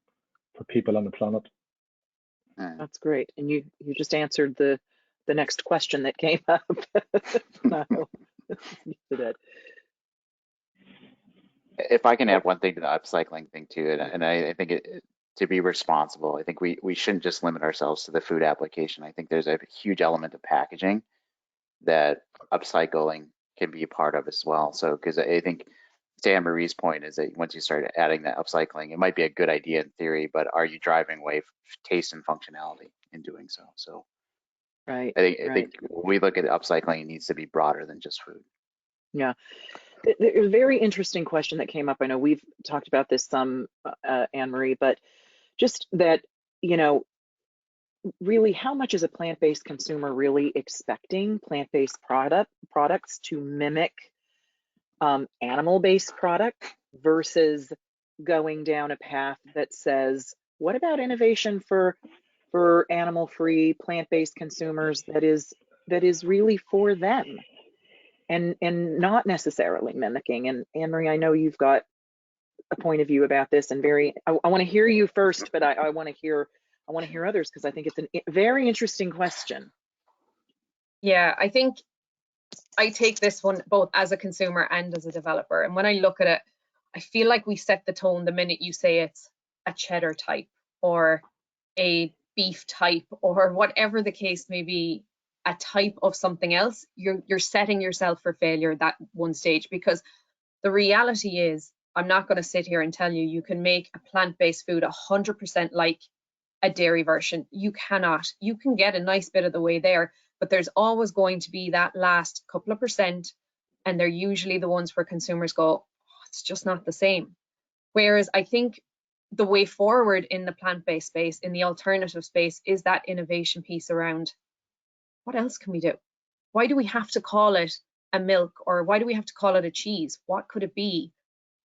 people on the planet. That's great. And you just answered the next question that came up. If I can add one thing to the upcycling thing too, and I think to be responsible, I think we shouldn't just limit ourselves to the food application. I think there's a huge element of packaging that upcycling can be a part of as well. So, because I think to Anne Marie's point is that once you start adding that upcycling, it might be a good idea in theory, but are you driving away taste and functionality in doing so? So, right. I think we look at upcycling, it needs to be broader than just food. Yeah. There's a very interesting question that came up. I know we've talked about this some, Anne Marie, but just that, really, how much is a plant-based consumer really expecting plant-based products to mimic animal-based product versus going down a path that says, what about innovation for animal-free, plant-based consumers that is really for them and not necessarily mimicking? And Anne-Marie, I know you've got a point of view about this, and I want to hear you first, but I want to hear others, because I think it's a very interesting question. Yeah, I think I take this one both as a consumer and as a developer. And when I look at it, I feel like we set the tone the minute you say it's a cheddar type or a beef type or whatever the case may be, a type of something else. You're setting yourself for failure at that one stage, because the reality is, I'm not going to sit here and tell you you can make a plant-based food 100% like a dairy version. You cannot. You can get a nice bit of the way there, but there's always going to be that last couple of percent, and they're usually the ones where consumers go, oh, it's just not the same. Whereas I think the way forward in the plant-based space, in the alternative space, is that innovation piece around what else can we do? Why do we have to call it a milk, or why do we have to call it a cheese? What could it be?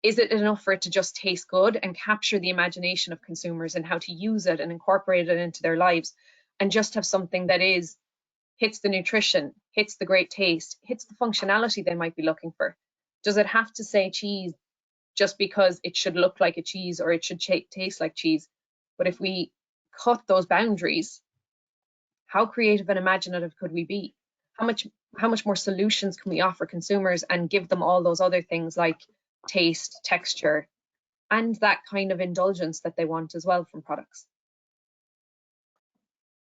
Is it enough for it to just taste good and capture the imagination of consumers and how to use it and incorporate it into their lives, and just have something that hits the nutrition, hits the great taste, hits the functionality they might be looking for? Does it have to say cheese just because it should look like a cheese or it should taste like cheese? But if we cut those boundaries, how creative and imaginative could we be? How much more solutions can we offer consumers and give them all those other things like taste, texture, and that kind of indulgence that they want as well from products?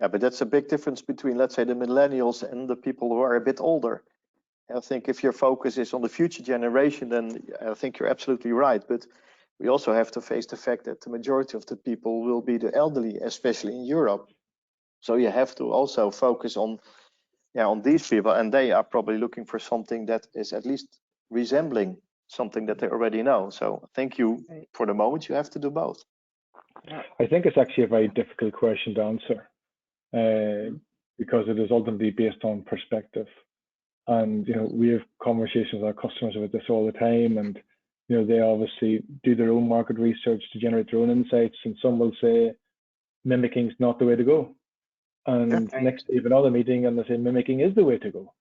Yeah, but that's a big difference between, let's say, the millennials and the people who are a bit older. I think if your focus is on the future generation, then I think you're absolutely right. But we also have to face the fact that the majority of the people will be the elderly, especially in Europe. So you have to also focus on these people, and they are probably looking for something that is at least resembling something that they already know. So thank you. For the moment, you have to do both. I think it's actually a very difficult question to answer, because it is ultimately based on perspective. And we have conversations with our customers about this all the time, and they obviously do their own market research to generate their own insights, and some will say mimicking is not the way to go, and next they have another meeting and they say mimicking is the way to go.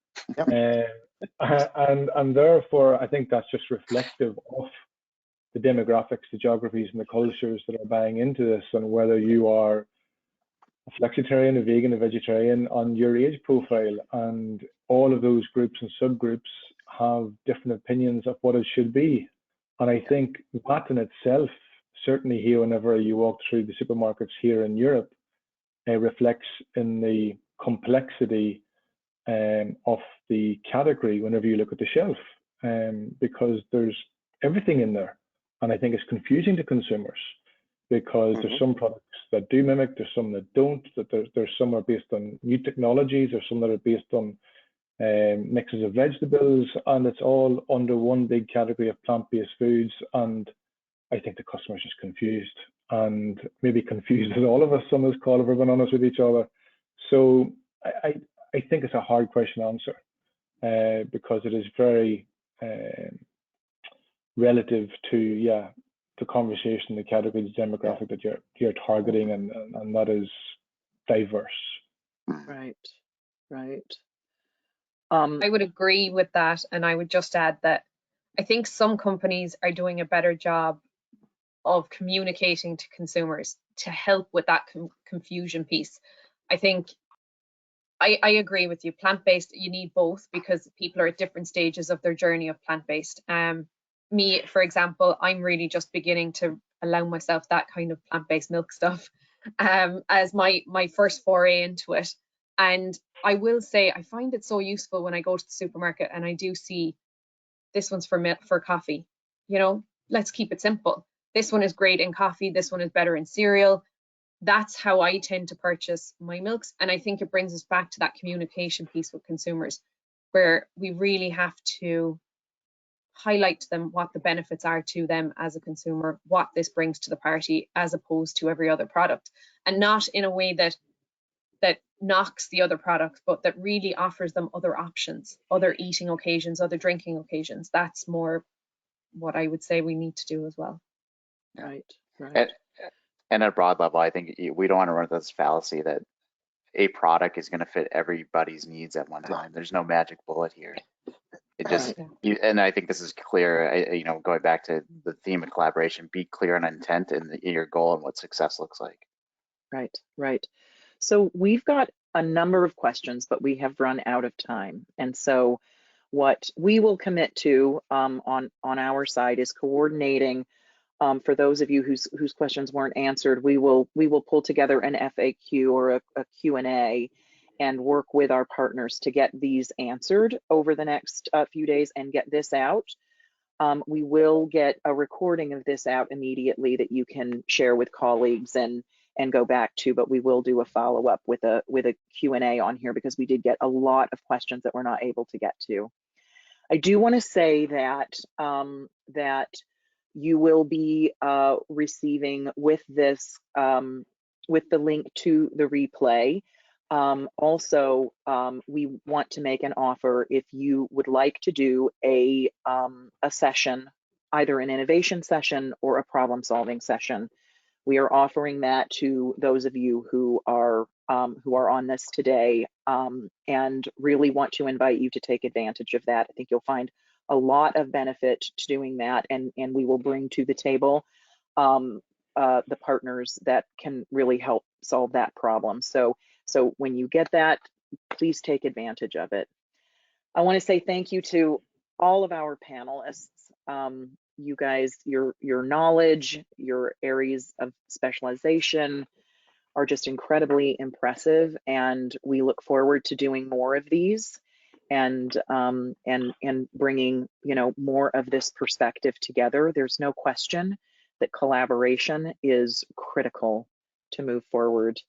And therefore I think that's just reflective of the demographics, the geographies, and the cultures that are buying into this, and whether you are a flexitarian, a vegan, a vegetarian, on your age profile. And all of those groups and subgroups have different opinions of what it should be. And I think that in itself, certainly here, whenever you walk through the supermarkets here in Europe, reflects in the complexity of the category whenever you look at the shelf, because there's everything in there. And I think it's confusing to consumers, because there's some products that do mimic, there's some that don't, that there's some are based on new technologies, there's some that are based on mixes of vegetables, and it's all under one big category of plant-based foods. And I think the customer's just confused, and maybe confused as all of us on this call, if we're being honest with each other. So I think it's a hard question to answer, because it is very relative to the conversation, the category, the demographic that you're targeting, and that is diverse. Right. I would agree with that, and I would just add that I think some companies are doing a better job of communicating to consumers to help with that confusion piece. I think I agree with you. Plant-based, you need both, because people are at different stages of their journey of plant-based. Me, for example, I'm really just beginning to allow myself that kind of plant-based milk stuff as my first foray into it. And I will say, I find it so useful when I go to the supermarket and I do see this one's for coffee. Let's keep it simple. This one is great in coffee. This one is better in cereal. That's how I tend to purchase my milks. And I think it brings us back to that communication piece with consumers, where we really have to highlight to them what the benefits are to them as a consumer, what this brings to the party, as opposed to every other product. And not in a way that knocks the other products, but that really offers them other options, other eating occasions, other drinking occasions. That's more what I would say we need to do as well. Right, right. And at a broad level, I think we don't want to run this fallacy that a product is going to fit everybody's needs at one time. There's no magic bullet here. It just, and I think this is clear, you know, going back to the theme of collaboration, be clear on intent and your goal and what success looks like. Right, right. So we've got a number of questions, but we have run out of time. And so what we will commit to on our side is coordinating. For those of you whose questions weren't answered, we will pull together an FAQ or a Q&A and work with our partners to get these answered over the next few days and get this out. We will get a recording of this out immediately that you can share with colleagues and go back to, but we will do a follow-up with a Q&A on here because we did get a lot of questions that we're not able to get to. I do want to say that that you will be receiving with this, with the link to the replay. Also, we want to make an offer if you would like to do a session, either an innovation session or a problem-solving session. We are offering that to those of you who are on this today, and really want to invite you to take advantage of that. I think you'll find a lot of benefit to doing that, and we will bring to the table the partners that can really help solve that problem. So when you get that, please take advantage of it. I want to say thank you to all of our panelists. You guys, your knowledge, your areas of specialization are just incredibly impressive, and we look forward to doing more of these and bringing, you know, more of this perspective together. There's no question that collaboration is critical to move forward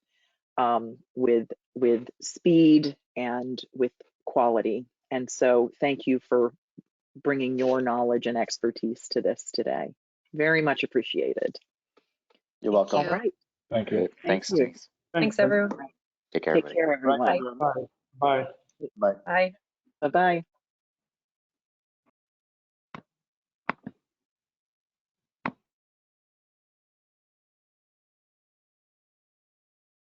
with speed and with quality. And so thank you for bringing your knowledge and expertise to this today. Very much appreciated. You're welcome. All right. Thank you. Thanks, Thank you. Denise. Thanks everyone. Take care, Take everybody. care, everyone. Bye. Bye. Bye. Bye-bye.